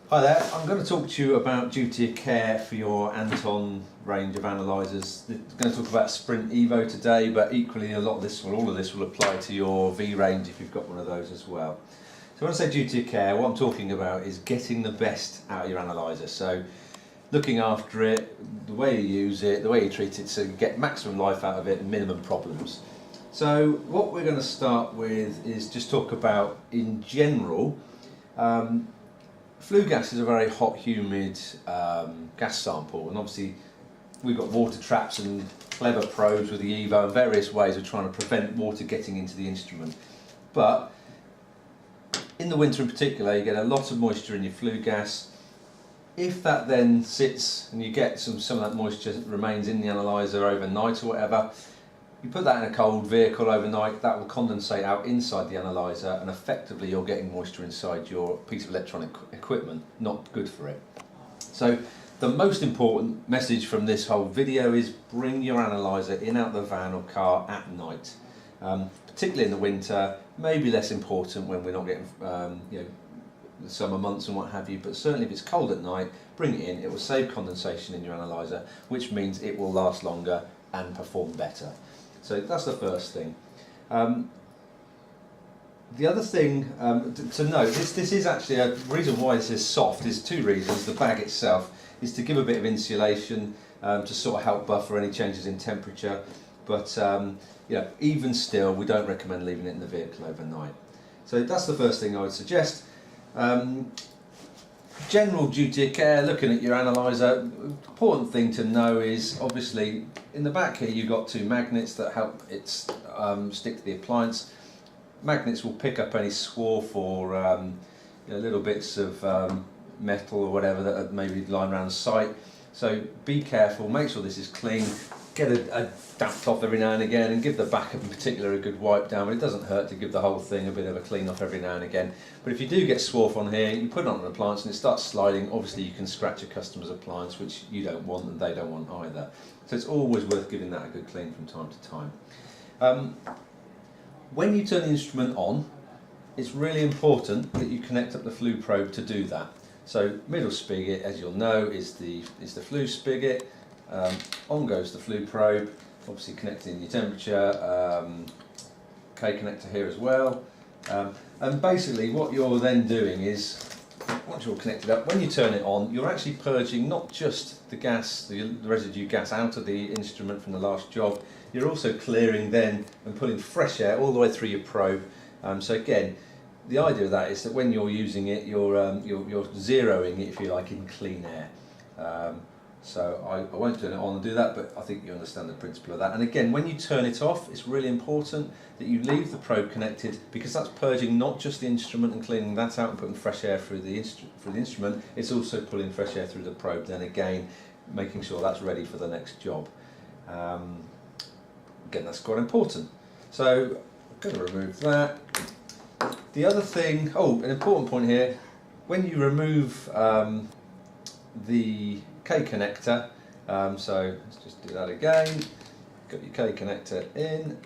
Hi there, I'm going to talk to you about duty of care for your Anton range of analysers. I'm going to talk about Sprint eVo today, but equally all of this will apply to your V range if you've got one of those as well. So when I say duty of care, what I'm talking about is getting the best out of your analyser. So looking after it, the way you use it, the way you treat it, so you get maximum life out of it and minimum problems. So what we're going to start with is just talk about, in general, flue gas is a very hot, humid gas sample, and obviously we've got water traps and clever probes with the eVo and various ways of trying to prevent water getting into the instrument. But in the winter in particular, you get a lot of moisture in your flue gas. If that then sits and you get some of that moisture that remains in the analyser overnight or whatever, you put that in a cold vehicle overnight, that will condensate out inside the analyser, and effectively you're getting moisture inside your piece of electronic equipment. Not good for it. So the most important message from this whole video is bring your analyser in out the van or car at night. Particularly in the winter, maybe less important when we're not getting the summer months and what have you, but certainly if it's cold at night, bring it in. It will save condensation in your analyser, which means it will last longer and perform better. So that's the first thing. The other thing to note, this is actually a reason why this is soft. Is two reasons. The bag itself is to give a bit of insulation to sort of help buffer any changes in temperature, but even still, we don't recommend leaving it in the vehicle overnight. So that's the first thing I would suggest. General duty of care, looking at your analyser, important thing to know is obviously in the back here you've got two magnets that help it stick to the appliance. Magnets will pick up any swarf or little bits of metal or whatever that are maybe lying around the site. So be careful, make sure this is clean, get a damp cloth every now and again, and give the back in particular a good wipe down. But it doesn't hurt to give the whole thing a bit of a clean off every now and again. But if you do get swarf on here, you put it on an appliance and it starts sliding, obviously you can scratch a customer's appliance, which you don't want and they don't want either. So it's always worth giving that a good clean from time to time. When you turn the instrument on, it's really important that you connect up the flue probe to do that. So middle spigot, as you'll know, is the flue spigot. On goes the flue probe, obviously connecting your temperature, K connector here as well. And basically what you're then doing is, once you're connected up, when you turn it on, you're actually purging not just the gas, the residue gas out of the instrument from the last job, you're also clearing then and pulling fresh air all the way through your probe. So again, the idea of that is that when you're using it, you're zeroing it, if you like, in clean air. So I won't turn it on and do that, but I think you understand the principle of that. And again, when you turn it off, it's really important that you leave the probe connected, because that's purging not just the instrument and cleaning that out and putting fresh air through the instrument, it's also pulling fresh air through the probe, then again, making sure that's ready for the next job. Again, that's quite important. So I'm going to remove that. The other thing, an important point here, when you remove the K connector, so let's just do that again, got your K connector in.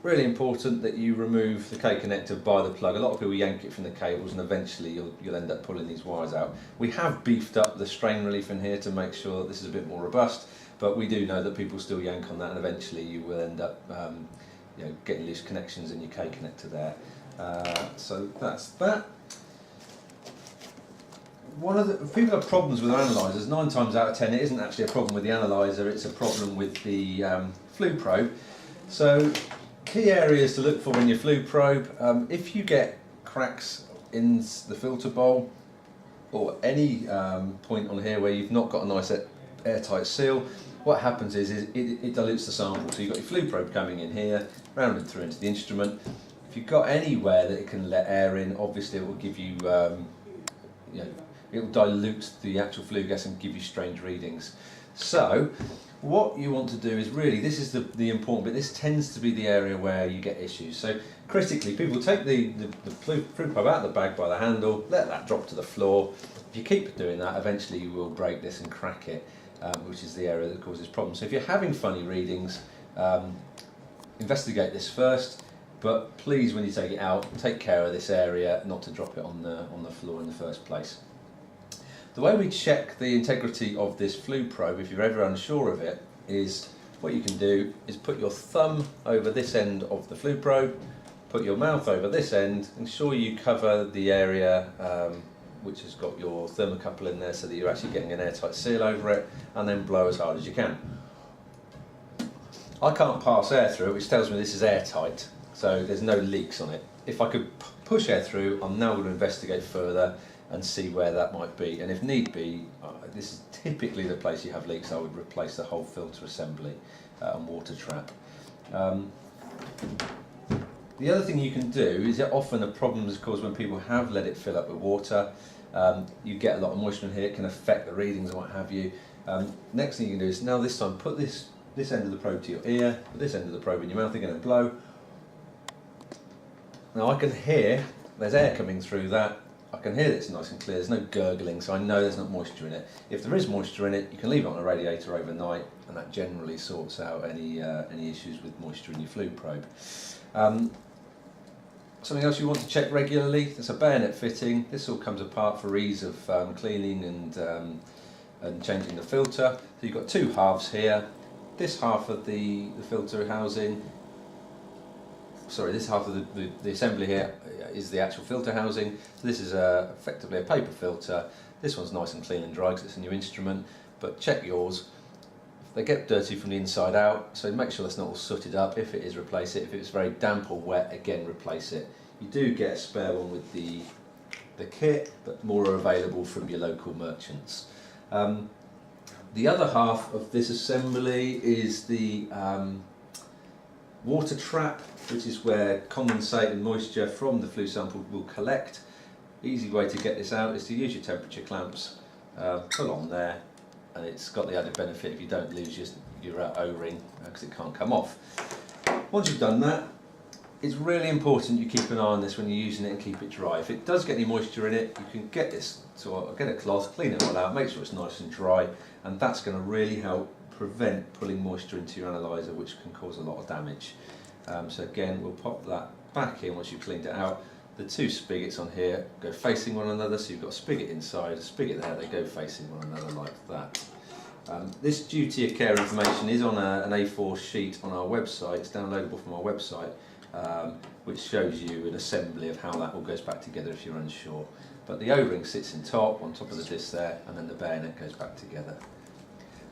Really important that you remove the K connector by the plug. A lot of people yank it from the cables and eventually you'll end up pulling these wires out. We have beefed up the strain relief in here to make sure that this is a bit more robust, but we do know that people still yank on that and eventually you will end up getting loose connections in your K connector there. So that's that. One of the people have problems with analysers. 9 times out of 10 it isn't actually a problem with the analyser, it's a problem with the flue probe. So key areas to look for in your flue probe, if you get cracks in the filter bowl or any point on here where you've not got a nice airtight seal, what happens is it dilutes the sample. So you've got your flue probe coming in here, rounded through into the instrument. If you've got anywhere that it can let air in, obviously it will give you, it will dilute the actual flue gas and give you strange readings. So what you want to do is really, this is the important bit, this tends to be the area where you get issues. So critically, people take the flue probe out of the bag by the handle, let that drop to the floor. If you keep doing that, eventually you will break this and crack it, which is the area that causes problems. So if you're having funny readings, investigate this first. but please, when you take it out, take care of this area, not to drop it on the floor in the first place. The way we check the integrity of this flue probe, if you're ever unsure of it, is what you can do is put your thumb over this end of the flue probe, put your mouth over this end, ensure you cover the area which has got your thermocouple in there so that you're actually getting an airtight seal over it, and then blow as hard as you can. I can't pass air through it, which tells me this is airtight, so there's no leaks on it. If I could push air through, I'm now going to investigate further and see where that might be, and if need be, this is typically the place you have leaks. I would replace the whole filter assembly and water trap. The other thing you can do is that often a problem is caused when people have let it fill up with water. You get a lot of moisture in here, it can affect the readings and what have you. Next thing you can do is, now this time, put this end of the probe to your ear, put this end of the probe in your mouth again and blow. Now I can hear there's air coming through that. I can hear that it's nice and clear, there's no gurgling, so I know there's not moisture in it. If there is moisture in it, you can leave it on a radiator overnight, and that generally sorts out any issues with moisture in your flue probe. Something else you want to check regularly, there's a bayonet fitting. This all comes apart for ease of cleaning and changing the filter. So you've got two halves here. This half of the filter housing, sorry, this half of the assembly here is the actual filter housing. So this is effectively a paper filter. This one's nice and clean and dry because it's a new instrument, but check yours. They get dirty from the inside out, so make sure that's not all sooted up. If it is, replace it. If it's very damp or wet, again, replace it. You do get a spare one with the kit, but more are available from your local merchants. The other half of this assembly is the water trap, which is where condensate and moisture from the flue sample will collect. Easy way to get this out is to use your temperature clamps, pull on there, and it's got the added benefit if you don't lose your O-ring because it can't come off. Once you've done that, it's really important you keep an eye on this when you're using it and keep it dry. If it does get any moisture in it, you can get this, so get a cloth, clean it all out, make sure it's nice and dry, and that's going to really help prevent pulling moisture into your analyzer, which can cause a lot of damage. So again, we'll pop that back in once you've cleaned it out. The two spigots on here go facing one another, so you've got a spigot inside, a spigot there, they go facing one another like that. This duty of care information is on an A4 sheet on our website. It's downloadable from our website, which shows you an assembly of how that all goes back together if you're unsure. But the O-ring sits on top of the disc there, and then the bayonet goes back together.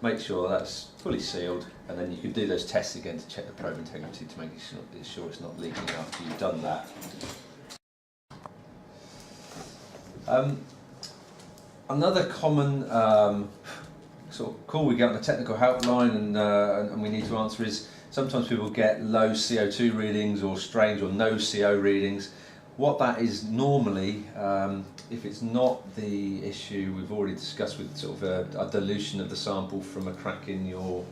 Make sure that's fully sealed, and then you can do those tests again to check the probe integrity to make sure it's not leaking after you've done that. Another common sort of call we get on the technical helpline and we need to answer is sometimes people get low CO2 readings or strange or no CO readings. What that is normally, if it's not the issue we've already discussed with sort of a dilution of the sample from a crack in your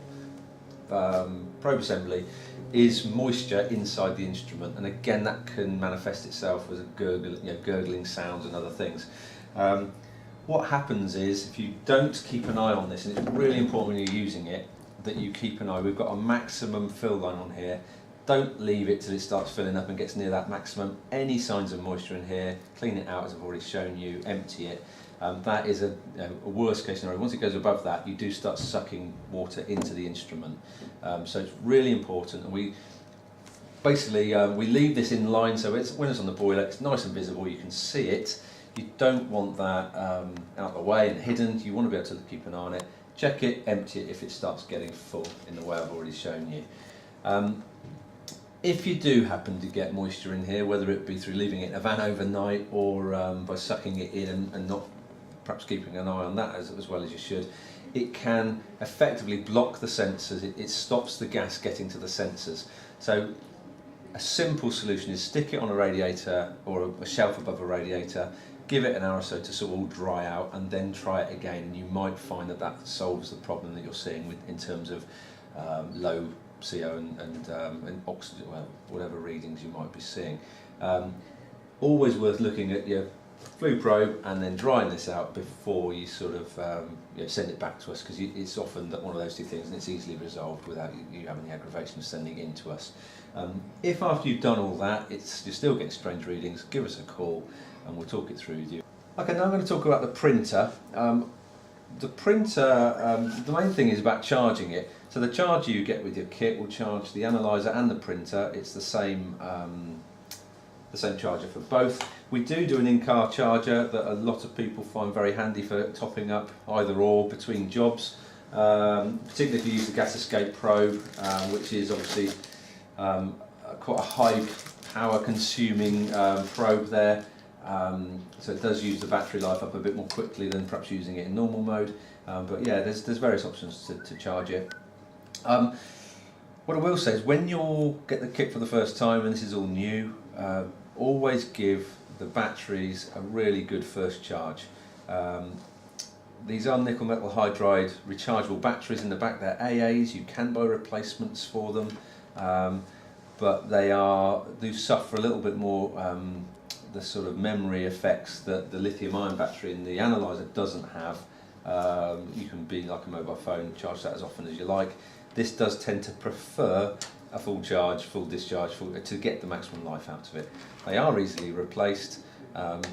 probe assembly, is moisture inside the instrument, and again that can manifest itself as a gurgling sounds and other things. What happens is, if you don't keep an eye on this, and it's really important when you're using it that you keep an eye. We've got a maximum fill line on here. Don't leave it till it starts filling up and gets near that maximum. Any signs of moisture in here, clean it out as I've already shown you, empty it. That is a worst case scenario. Once it goes above that, you do start sucking water into the instrument. So it's really important, and we basically we leave this in line so when it's on the boiler, it's nice and visible, you can see it. You don't want that out of the way and hidden. You want to be able to keep an eye on it. Check it, empty it if it starts getting full in the way I've already shown you. If you do happen to get moisture in here, whether it be through leaving it in a van overnight or by sucking it in and not perhaps keeping an eye on that as well as you should, it can effectively block the sensors. It stops the gas getting to the sensors. So a simple solution is stick it on a radiator or a shelf above a radiator, give it an hour or so to sort of all dry out, and then try it again, and you might find that that solves the problem that you're seeing in terms of low CO and oxygen, well, whatever readings you might be seeing. Always worth looking at your flue probe and then drying this out before you sort of send it back to us, because it's often that one of those two things, and it's easily resolved without you having the aggravation of sending it in to us. If after you've done all that you're still getting strange readings, give us a call and we'll talk it through with you. Okay, now I'm going to talk about the printer. The printer, the main thing is about charging it. So the charger you get with your kit will charge the analyzer and the printer. It's the same charger for both. We do an in-car charger that a lot of people find very handy for topping up either or between jobs, particularly if you use the gas escape probe, which is obviously quite a high power consuming probe there. So it does use the battery life up a bit more quickly than perhaps using it in normal mode, but yeah, there's various options to charge it. What I will say is, when you get the kit for the first time and this is all new, always give the batteries a really good first charge. These are nickel metal hydride rechargeable batteries in the back. They're AAs, you can buy replacements for them, but they do suffer a little bit more the sort of memory effects that the lithium-ion battery in the analyzer doesn't have. You can be like a mobile phone, charge that as often as you like. This does tend to prefer a full charge, full discharge, to get the maximum life out of it. They are easily replaced, and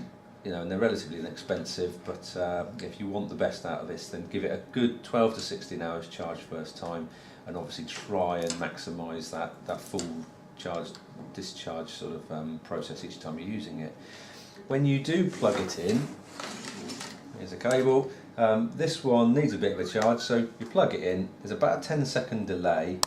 they're relatively inexpensive, but if you want the best out of this, then give it a good 12 to 16 hours charge first time, and obviously try and maximise that full charge discharge sort of process each time you're using it. When you do plug it in, here's a cable. This one needs a bit of a charge, so you plug it in. There's about a 10-second delay.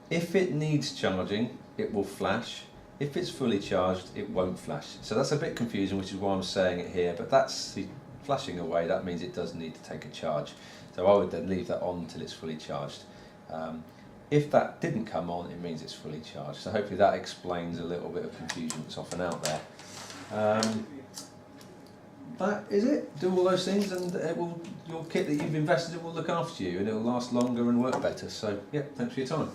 If it needs charging, it will flash. If it's fully charged, it won't flash. So that's a bit confusing, which is why I'm saying it here, but that's the flashing away. That means it does need to take a charge. So I would then leave that on until it's fully charged. If that didn't come on, it means it's fully charged. So hopefully that explains a little bit of confusion that's often out there. That is it. Do all those things and your kit that you've invested in will look after you, and it will last longer and work better. So yeah, thanks for your time.